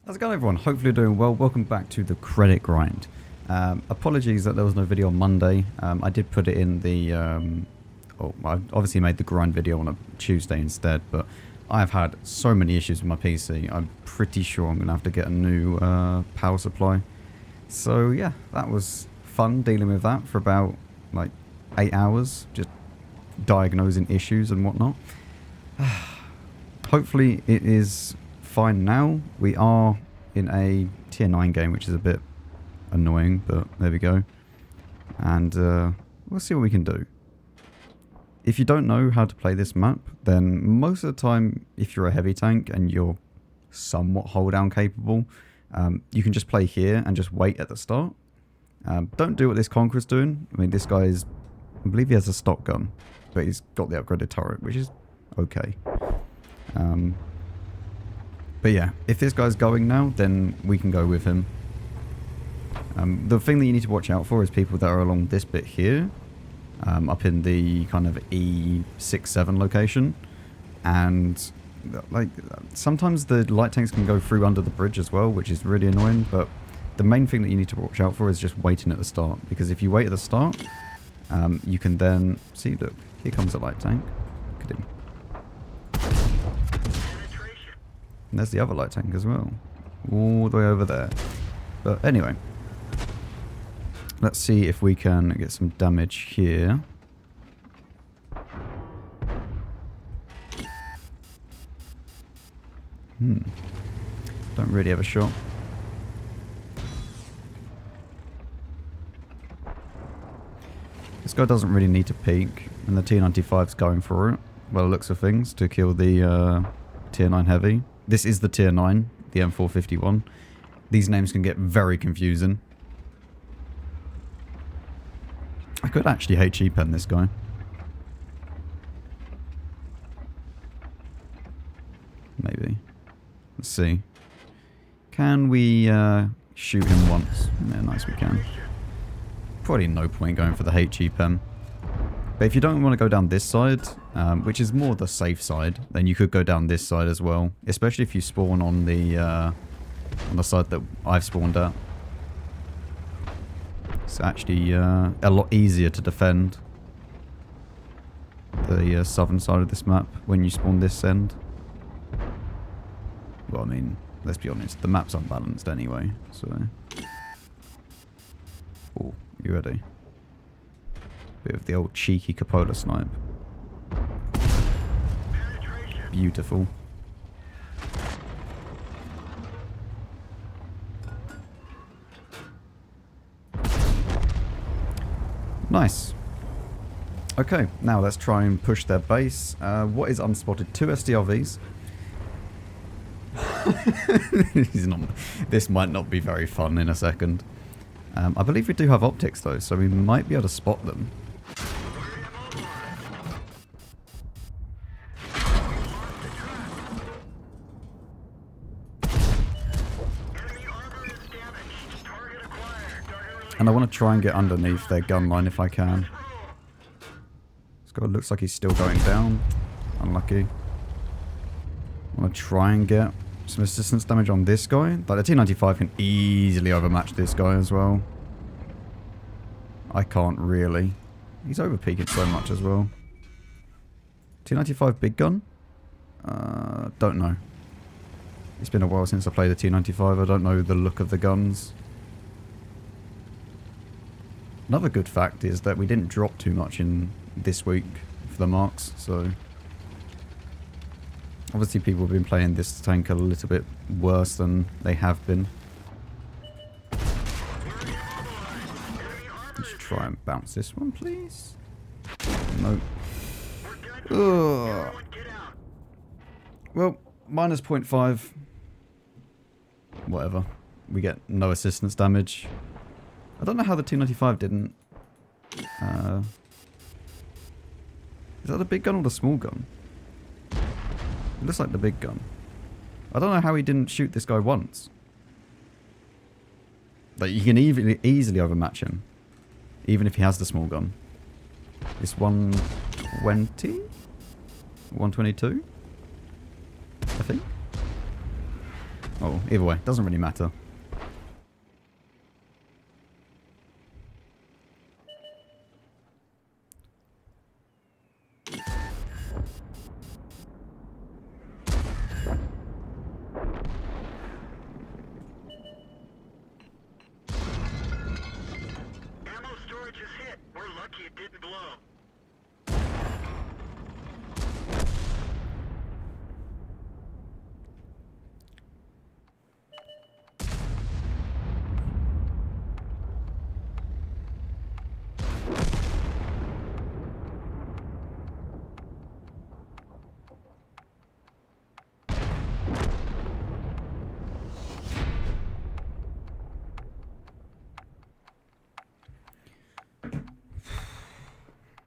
How's it going, everyone? Hopefully you're doing well. Welcome back to the credit grind. Apologies that there was no video on Monday. I did put it in the... I obviously made the grind video on a Tuesday instead, but I've had so many issues with my PC. I'm pretty sure I'm going to have to get a new power supply. So yeah, that was fun dealing with that for about like 8 hours, just diagnosing issues and whatnot. Hopefully it is fine now. We are in a tier 9 game, which is a bit annoying, but there we go. And we'll see what we can do. If you don't know how to play this map, then most of the time, if you're a heavy tank and you're somewhat hold down capable, you can just play here and just wait at the start. Don't do what this Conqueror's doing. I mean, this guy is, I believe he has a stock gun, but he's got the upgraded turret, which is okay. But yeah, if this guy's going now, then we can go with him. The thing that you need to watch out for is people that are along this bit here, up in the kind of E6-7 location, and like sometimes the light tanks can go through under the bridge as well, which is really annoying. But the main thing that you need to watch out for is just waiting at the start, because if you wait at the start, you can then see, look, here comes a light tank. Look at him. And there's the other light tank as well, all the way over there. But anyway, let's see if we can get some damage here. Don't really have a shot. This guy doesn't really need to peek, and the T95's going for it, by the looks of things, to kill the tier 9 heavy. This is the tier 9, the M451. These names can get very confusing. I could actually HE pen this guy. Maybe. Let's see. Can we shoot him once? Yeah, nice, we can. Probably no point going for the HE pen. But if you don't want to go down this side, which is more the safe side, then you could go down this side as well. Especially if you spawn on the side that I've spawned at. It's actually a lot easier to defend the southern side of this map when you spawn this end. Well, I mean, let's be honest, the map's unbalanced anyway, so... Oh, you ready? Bit of the old cheeky cupola snipe. Beautiful. Nice. Okay, now let's try and push their base. What is unspotted? 2 SDRVs. This might not be very fun in a second. I believe we do have optics though, so we might be able to spot them. And I want to try and get underneath their gun line if I can. This guy looks like he's still going down. Unlucky. I want to try and get some assistance damage on this guy. Like the T95 can easily overmatch this guy as well. I can't really. He's overpeaking so much as well. T95 big gun? Don't know. It's been a while since I played the T95. I don't know the look of the guns. Another good fact is that we didn't drop too much in this week for the marks, so... Obviously people have been playing this tank a little bit worse than they have been. Let's try and bounce this one, please. Nope. Ugh. Well, minus 0.5. Whatever. We get no assistance damage. I don't know how the T95 didn't... Is that the big gun or the small gun? It looks like the big gun. I don't know how he didn't shoot this guy once. Like, you can easily overmatch him. Even if he has the small gun. It's 120? 122? I think. Oh, either way, doesn't really matter.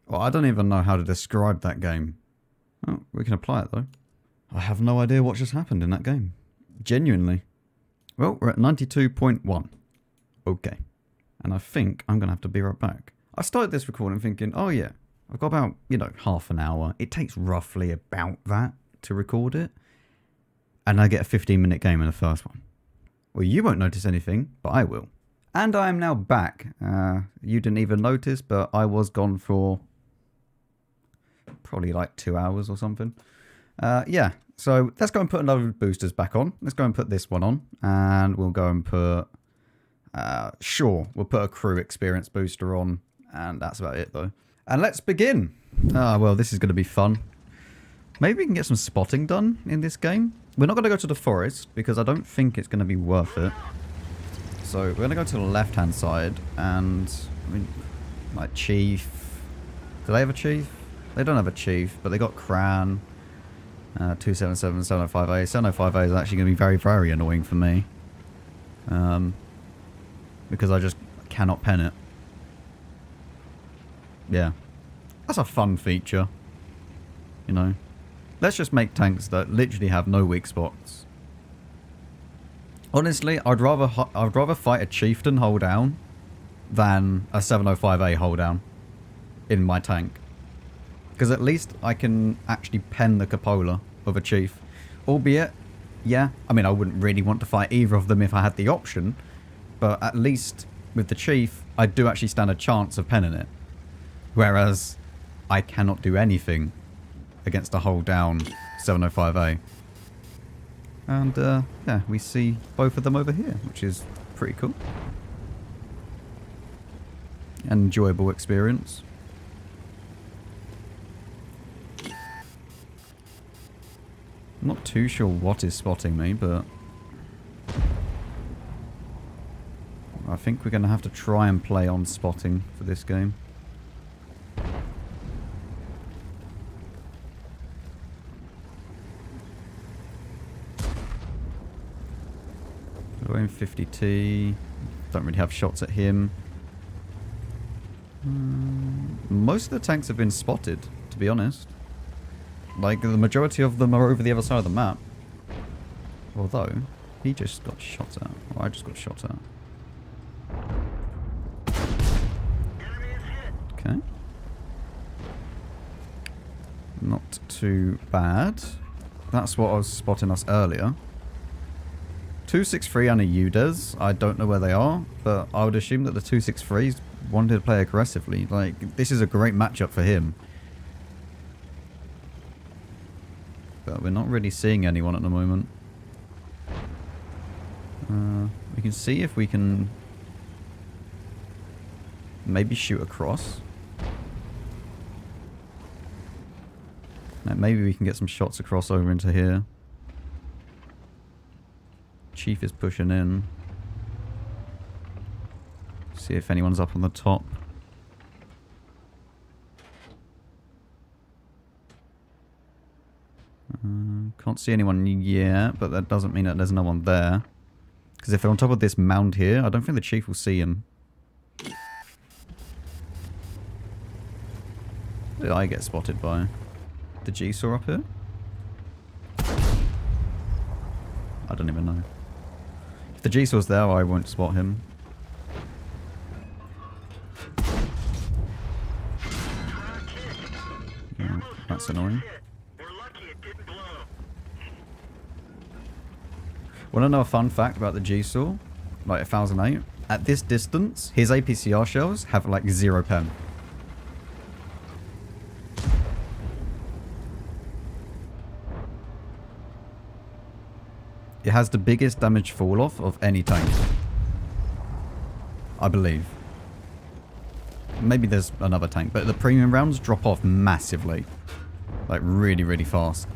Well, I don't even know how to describe that game. Oh, we can apply it though. I have no idea what just happened in that game. Genuinely. Well, we're at 92.1. Okay. And I think I'm going to have to be right back. I started this recording thinking, oh yeah, I've got about, you know, half an hour. It takes roughly about that to record it. And I get a 15-minute game in the first one. Well, you won't notice anything, but I will. And I am now back. You didn't even notice, but I was gone for probably like 2 hours or something. Yeah, so let's go and put another boosters back on. Let's go and put this one on. And we'll go and put... sure, we'll put a crew experience booster on. And that's about it, though. And let's begin. Well, this is going to be fun. Maybe we can get some spotting done in this game. We're not going to go to the forest, because I don't think it's going to be worth it. So we're going to go to the left-hand side, and... I mean, like, Chief... Do they have a Chief? They don't have a Chief, but they got Cran. 277, 705A. 705A is actually going to be very, very annoying for me. Because I just cannot pen it. Yeah. That's a fun feature. You know. Let's just make tanks that literally have no weak spots. Honestly, I'd rather fight a Chieftain hold down than a 705A hold down in my tank. Because at least I can actually pen the cupola of a Chief. Albeit, yeah, I mean, I wouldn't really want to fight either of them if I had the option. But at least with the Chief, I do actually stand a chance of penning it. Whereas I cannot do anything against a hold down 705A. And yeah, we see both of them over here, which is pretty cool. An enjoyable experience. I'm not too sure what is spotting me, but I think we're going to have to try and play on spotting for this game. Going 50T. Don't really have shots at him. Most of the tanks have been spotted, to be honest. Like, the majority of them are over the other side of the map. Although, he just got shot at. Or I just got shot at. Okay. Not too bad. That's what I was spotting us earlier. 263 and a UDES. I don't know where they are, but I would assume that the 263s wanted to play aggressively. Like, this is a great matchup for him. But we're not really seeing anyone at the moment. We can see if we can maybe shoot across. Now, maybe we can get some shots across over into here. Chief is pushing in. See if anyone's up on the top. Can't see anyone yet, but that doesn't mean that there's no one there. Because if they're on top of this mound here, I don't think the Chief will see him. Did I get spotted by the G-Saw up here? I don't even know. If the G-Saw's there, I won't spot him. Yeah, that's annoying. Want to know a fun fact about the G-Saw? Like 1008? At this distance, his APCR shells have like 0 pen. It has the biggest damage fall off of any tank. I believe. Maybe there's another tank, but the premium rounds drop off massively. Like really, really fast.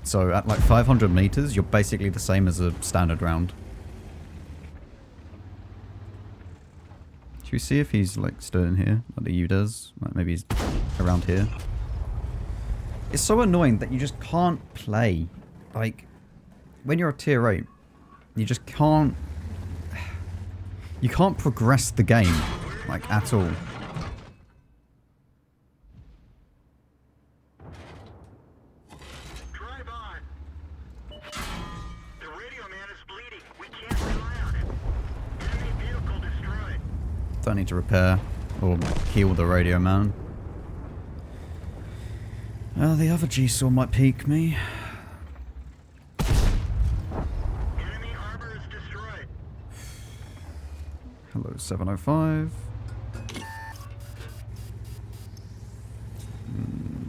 So at like 500 meters, you're basically the same as a standard round. Should we see if he's like stood in here, like the U does? Like maybe he's around here. It's so annoying that you just can't play. Like, when you're a tier 8, you just can't... You can't progress the game, like, at all. Drive on. The radio man is bleeding. We can't rely on it. Enemy vehicle destroyed. Don't need to repair or heal the radio man. The other G-Saw might peek me. Enemy armor is destroyed. Hello, 705.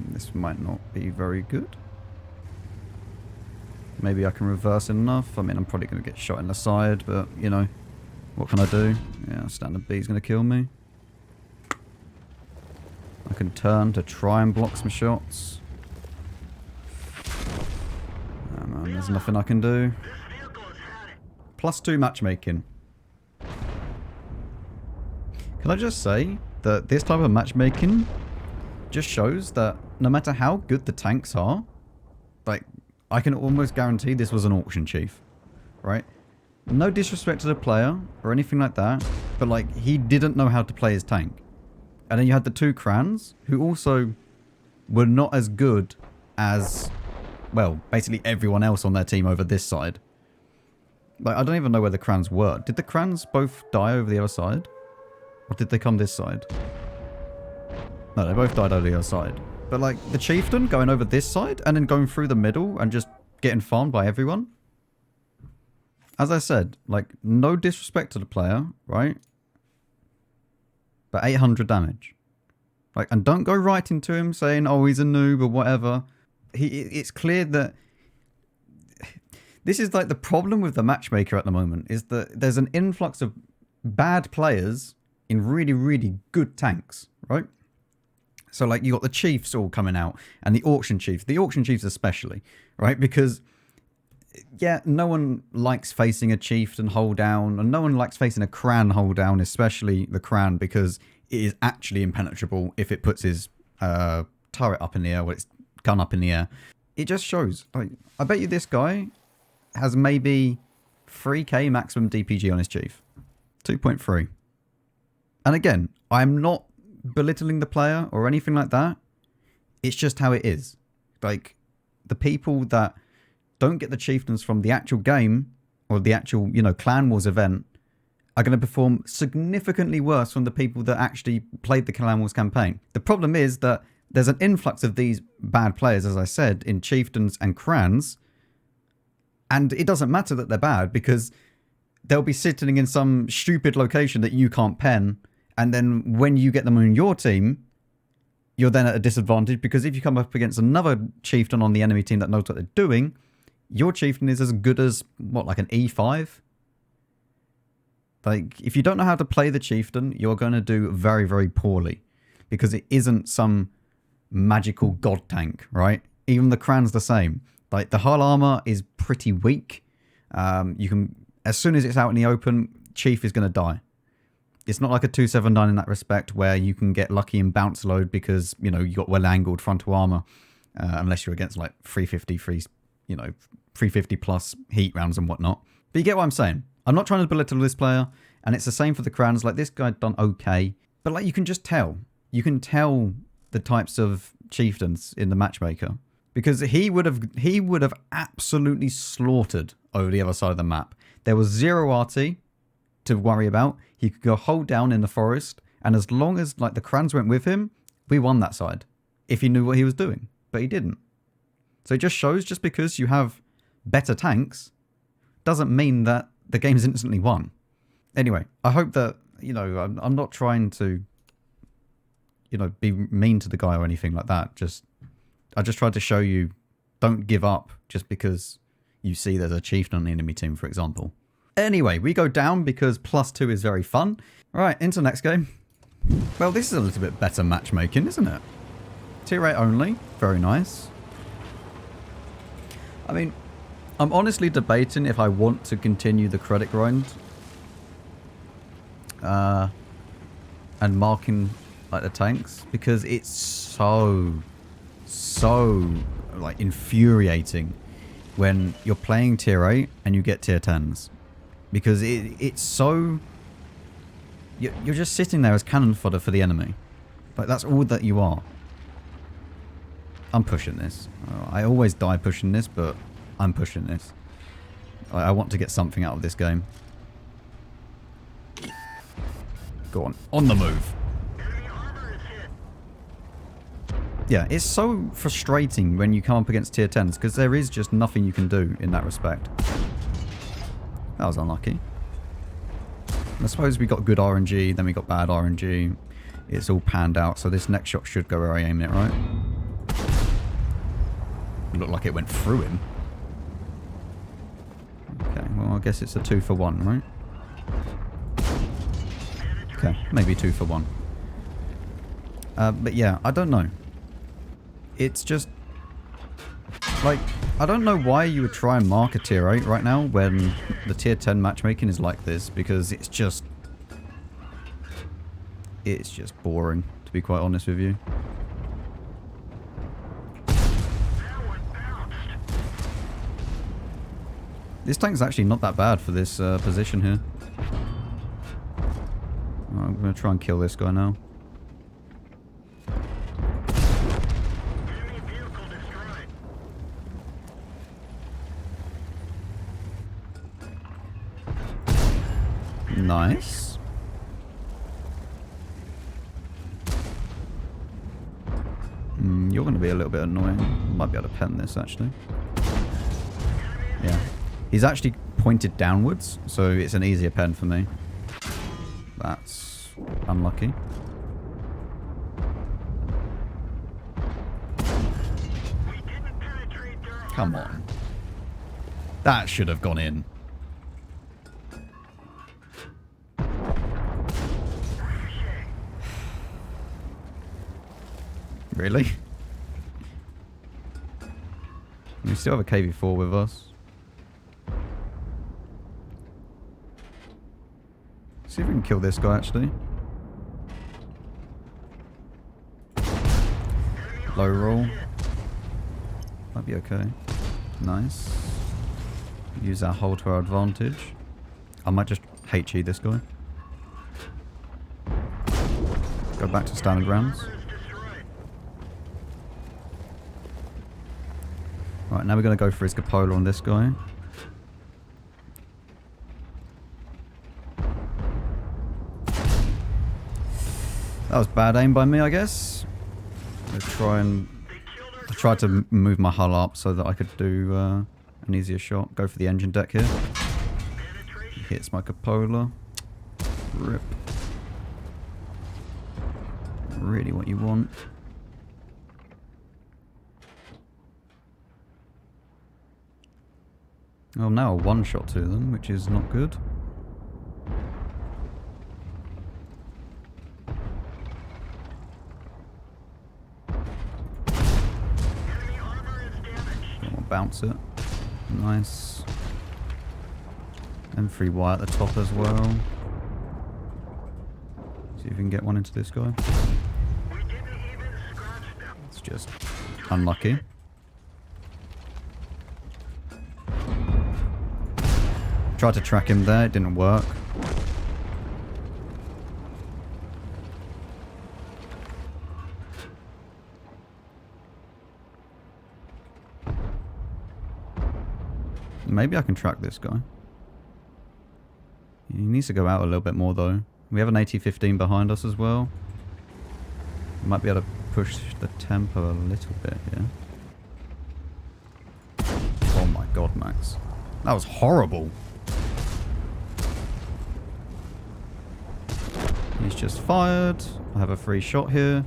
This might not be very good. Maybe I can reverse enough. I mean, I'm probably going to get shot in the side, but, you know, what can I do? Yeah, standard B is going to kill me. I can turn to try and block some shots. Oh man, there's nothing I can do. +2 matchmaking. Can I just say that this type of matchmaking just shows that no matter how good the tanks are, like, I can almost guarantee this was an auction chief, right? No disrespect to the player or anything like that, but like, he didn't know how to play his tank. And then you had the 2 crans, who also were not as good as, well, basically everyone else on their team over this side. Like, I don't even know where the crans were. Did the crans both die over the other side? Or did they come this side? No, they both died over the other side. But like, the chieftain going over this side and then going through the middle and just getting farmed by everyone. As I said, like, no disrespect to the player, right? But 800 damage. Like, and don't go right into him saying, oh, he's a noob or whatever. It's clear that this is like the problem with the matchmaker at the moment, is that there's an influx of bad players in really, really good tanks, right? So like, you got the chiefs all coming out and the auction chiefs especially, right? Because yeah, no one likes facing a chieftain hold down, and no one likes facing a cran hold down, especially the cran, because it is actually impenetrable if it puts his turret up in the air, or its gun up in the air. It just shows. Like, I bet you this guy has maybe 3k maximum DPG on his chief. 2.3. And again, I'm not belittling the player or anything like that. It's just how it is. Like, the people that don't get the chieftains from the actual game or the actual, you know, Clan Wars event are going to perform significantly worse from the people that actually played the Clan Wars campaign. The problem is that there's an influx of these bad players, as I said, in chieftains and crans, and it doesn't matter that they're bad, because they'll be sitting in some stupid location that you can't pen, and then when you get them on your team, you're then at a disadvantage, because if you come up against another chieftain on the enemy team that knows what they're doing, your chieftain is as good as, what, like an E5? Like, if you don't know how to play the chieftain, you're going to do very, very poorly, because it isn't some magical god tank, right? Even the cran's the same. Like, the hull armor is pretty weak. You can, as soon as it's out in the open, chief is going to die. It's not like a 279 in that respect, where you can get lucky and bounce load because, you know, you got well-angled frontal armor, unless you're against like 350 plus heat rounds and whatnot. But you get what I'm saying. I'm not trying to belittle this player, and it's the same for the crans. Like, this guy done okay, but like, you can just tell. You can tell the types of chieftains in the matchmaker, because he would have absolutely slaughtered over the other side of the map. There was 0 RT to worry about. He could go hold down in the forest, and as long as like the crans went with him, we won that side if he knew what he was doing. But he didn't. So it just shows, just because you have better tanks doesn't mean that the game's instantly won. Anyway, I hope that, you know, I'm not trying to, you know, be mean to the guy or anything like that. I just tried to show you, don't give up just because you see there's a chieftain on the enemy team, for example. Anyway, we go down because +2 is very fun. Right, into the next game. Well, this is a little bit better matchmaking, isn't it? Tier 8 only. Very nice. I mean, I'm honestly debating if I want to continue the credit grind. And marking like the tanks. Because it's so like infuriating when you're playing tier 8 and you get tier 10s. Because it's so... You're just sitting there as cannon fodder for the enemy. Like, that's all that you are. I'm pushing this. I always die pushing this, but I'm pushing this. I want to get something out of this game. Go on the move. Yeah, it's so frustrating when you come up against tier 10s, because there is just nothing you can do in that respect. That was unlucky. I suppose we got good RNG, then we got bad RNG. It's all panned out, so this next shot should go where I aim it, right? It looked like it went through him. Okay, well, I guess it's a 2 for 1, right? Okay, maybe 2 for 1. But yeah, I don't know. It's just... like, I don't know why you would try and mark a tier 8 right now when the tier 10 matchmaking is like this, because it's just boring, to be quite honest with you. This tank's actually not that bad for this position here. I'm going to try and kill this guy now. Nice. You're going to be a little bit annoying. Might be able to pen this, actually. Yeah. He's actually pointed downwards, so it's an easier pen for me. That's unlucky. Come on. That should have gone in. Really? We still have a KV4 with us. See if we can kill this guy, actually. Low roll. Might be okay. Nice. Use our hold to our advantage. I might just HE this guy. Go back to standard rounds. Right, now we're going to go for his cupola on this guy. That was bad aim by me, I guess. I tried to move my hull up so that I could do an easier shot. Go for the engine deck here. Hits my cupola. Rip. Really what you want. Oh, now a one-shot to them, which is not good. I'll bounce it. Nice. M3Y at the top as well. See if we can get one into this guy. It's just unlucky. Tried to track him there, it didn't work. Maybe I can track this guy. He needs to go out a little bit more though. We have an AT-15 behind us as well. Might be able to push the tempo a little bit here. Boom. my god, Max. That was horrible. He's just fired. I have a free shot here.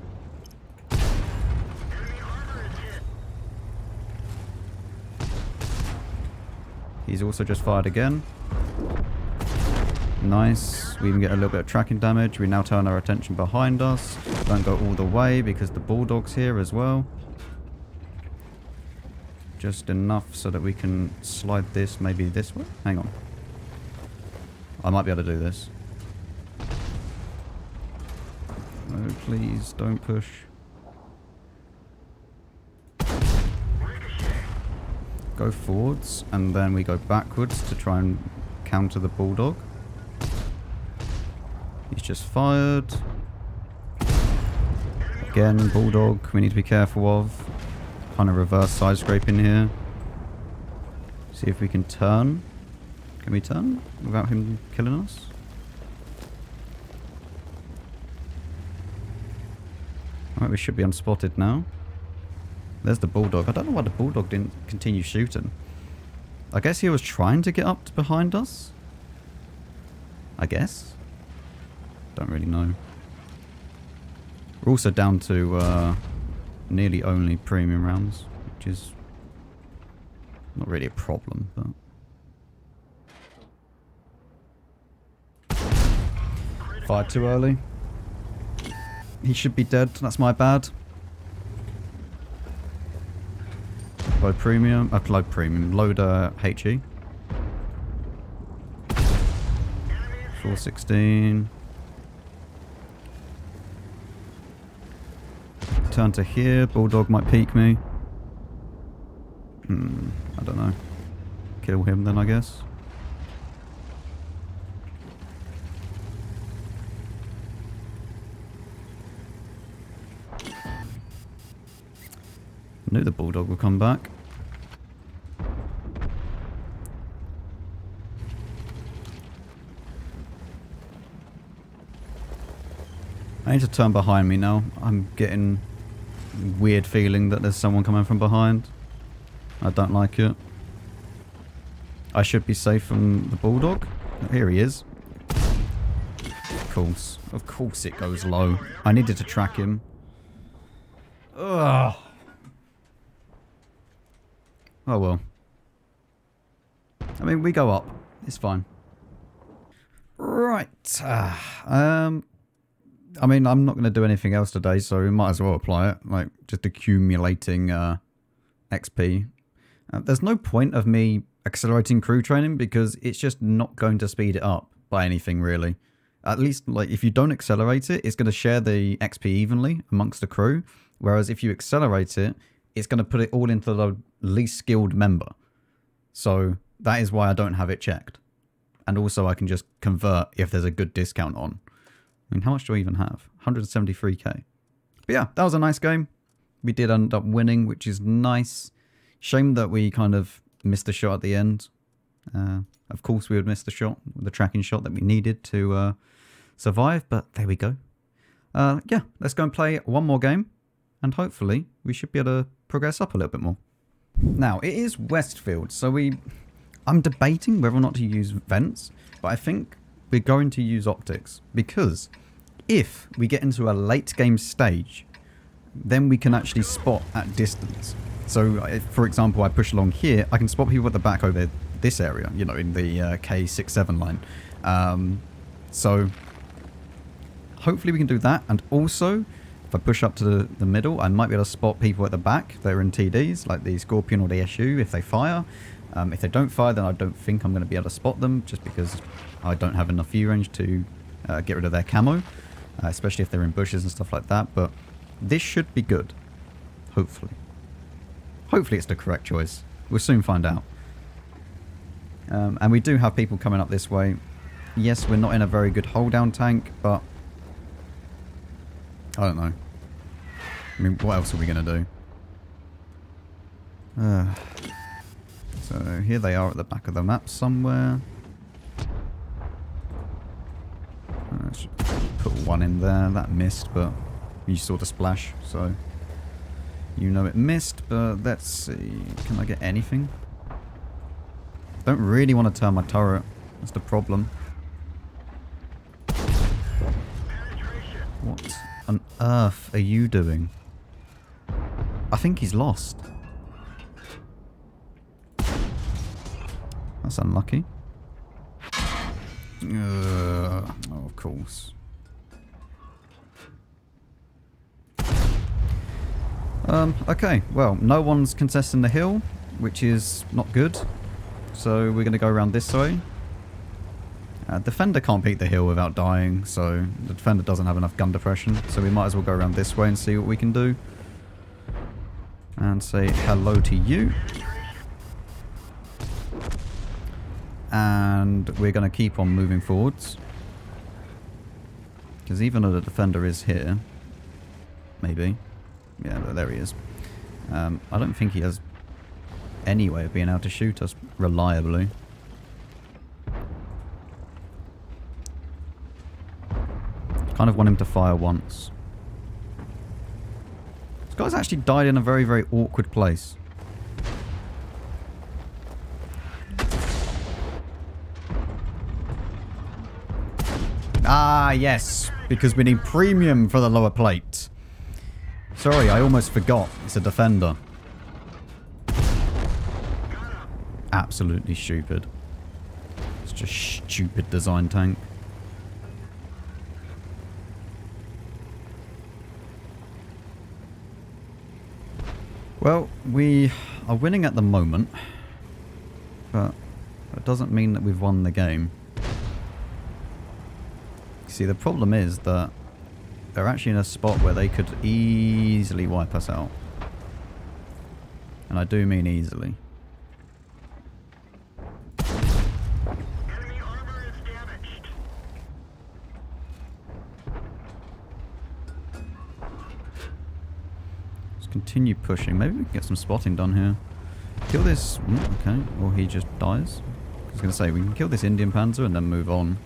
He's also just fired again. Nice. We even get a little bit of tracking damage. We now turn our attention behind us. Don't go all the way because the bulldog's here as well. Just enough so that we can slide this maybe this way. Hang on. I might be able to do this. Oh, please don't push. Go forwards and then we go backwards to try and counter the bulldog. He's just fired. Again, bulldog we need to be careful of. Kind of reverse side scraping here. See if we can turn. Can we turn without him killing us? Alright, we should be unspotted now. There's the bulldog. I don't know why the bulldog didn't continue shooting. I guess he was trying to get up to behind us. I guess. Don't really know. We're also down to nearly only premium rounds, which is not really a problem, but... Fired too early. He should be dead. That's my bad. Load premium. Load premium. Load HE. 416. Turn to here. Bulldog might peek me. I don't know. Kill him then, I guess. Knew the bulldog would come back. I need to turn behind me now. I'm getting a weird feeling that there's someone coming from behind. I don't like it. I should be safe from the bulldog. Here he is. Of course it goes low. I needed to track him. Ugh. Oh well. I mean, we go up. It's fine. Right. I mean, I'm not going to do anything else today, so we might as well apply it. Like, just accumulating XP. There's no point of me accelerating crew training because it's just not going to speed it up by anything, really. At least, like, if you don't accelerate it, it's going to share the XP evenly amongst the crew. Whereas if you accelerate it, it's going to put it all into the least skilled member. So that is why I don't have it checked. And also I can just convert if there's a good discount on. I mean, how much do I even have? 173k. But yeah, that was a nice game. We did end up winning, which is nice. Shame that we kind of missed the shot at the end. Of course we would miss the shot, the tracking shot that we needed to survive, but there we go. Yeah, let's go and play one more game. And hopefully we should be able to progress up a little bit more. Now, it is Westfield, so I'm debating whether or not to use vents, but I think we're going to use optics, because if we get into a late game stage, then we can actually spot at distance. So, if, for example, I push along here, I can spot people at the back over this area, you know, in the K67 line. So, hopefully we can do that, and also... If I push up to the middle, I might be able to spot people at the back that are in TDs, like the Scorpion or the SU, if they fire. If they don't fire, then I don't think I'm going to be able to spot them, just because I don't have enough view range to get rid of their camo, especially if they're in bushes and stuff like that. But this should be good, hopefully. Hopefully it's the correct choice. We'll soon find out. And we do have people coming up this way. Yes, we're not in a very good hold down tank, but... I don't know. I mean, what else are we going to do? So here they are at the back of the map somewhere. Let's put one in there. That missed, but you saw the splash, so you know it missed. But let's see. Can I get anything? Don't really want to turn my turret. That's the problem. What on earth are you doing? I think he's lost. That's unlucky. Oh, of course. Okay, well, no one's contesting the hill, which is not good. So we're going to go around this way. Defender can't beat the hill without dying, so the defender doesn't have enough gun depression. So we might as well go around this way and see what we can do. And say hello to you. And we're going to keep on moving forwards. Because even though the defender is here, maybe. Yeah, there he is. I don't think he has any way of being able to shoot us reliably. Kind of want him to fire once. This guy's actually died in a very, very awkward place. Ah, yes. Because we need premium for the lower plate. Sorry, I almost forgot. It's a defender. Absolutely stupid. It's just stupid design tank. Well, we are winning at the moment, but that doesn't mean that we've won the game. See, the problem is that they're actually in a spot where they could easily wipe us out. And I do mean easily. Enemy armor is damaged. Let's continue pushing. Maybe we can get some spotting done here. Kill this... okay. Or he just dies. I was going to say, we can kill this Indian Panzer and then move on.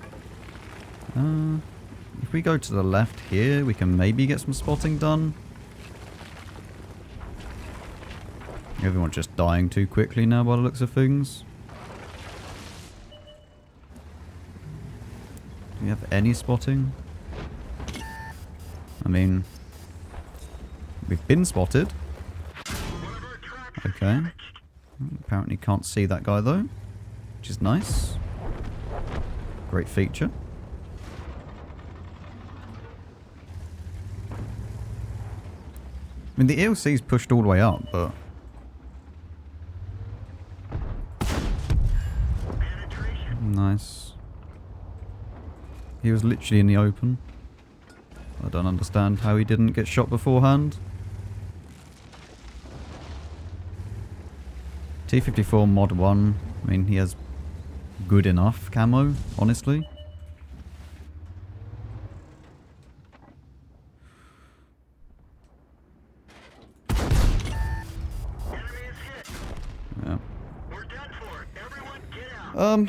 If we go to the left here, we can maybe get some spotting done. Everyone's just dying too quickly now by the looks of things. Do we have any spotting? I mean, we've been spotted. Okay. Apparently can't see that guy though, which is nice. Great feature. I mean, the ELC's pushed all the way up, but... nice. He was literally in the open. I don't understand how he didn't get shot beforehand. T-54 Mod 1. I mean, he has good enough camo, honestly. Yeah. I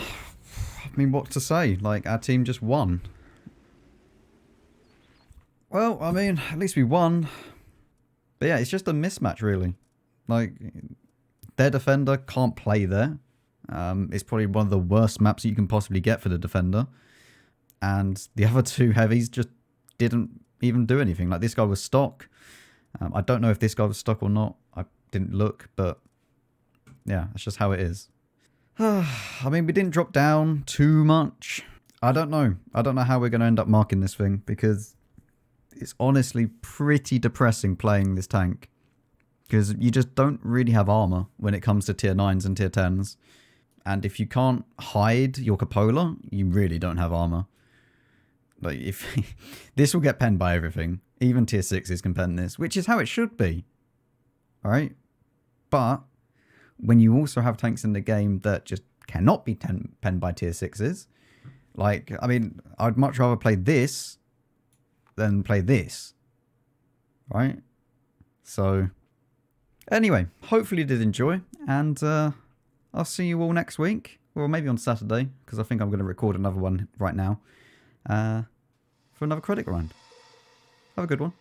mean, what to say? Like, our team just won. Well, I mean, at least we won. But yeah, it's just a mismatch, really. Like, their defender can't play there. It's probably one of the worst maps you can possibly get for the defender. And the other two heavies just didn't even do anything. Like, this guy was stock. I don't know if this guy was stock or not. I didn't look, but yeah, that's just how it is. I mean, we didn't drop down too much. I don't know. I don't know how we're going to end up marking this thing, because it's honestly pretty depressing playing this tank. Because you just don't really have armor when it comes to tier 9s and tier 10s. And if you can't hide your cupola, you really don't have armor. Like, if this will get penned by everything. Even tier 6s can pen this, which is how it should be. Alright? But when you also have tanks in the game that just cannot be penned by tier 6s, like, I mean, I'd much rather play this than play this. Right? So, anyway, hopefully you did enjoy, and I'll see you all next week, or maybe on Saturday, because I think I'm going to record another one right now, for another credit grind. Have a good one.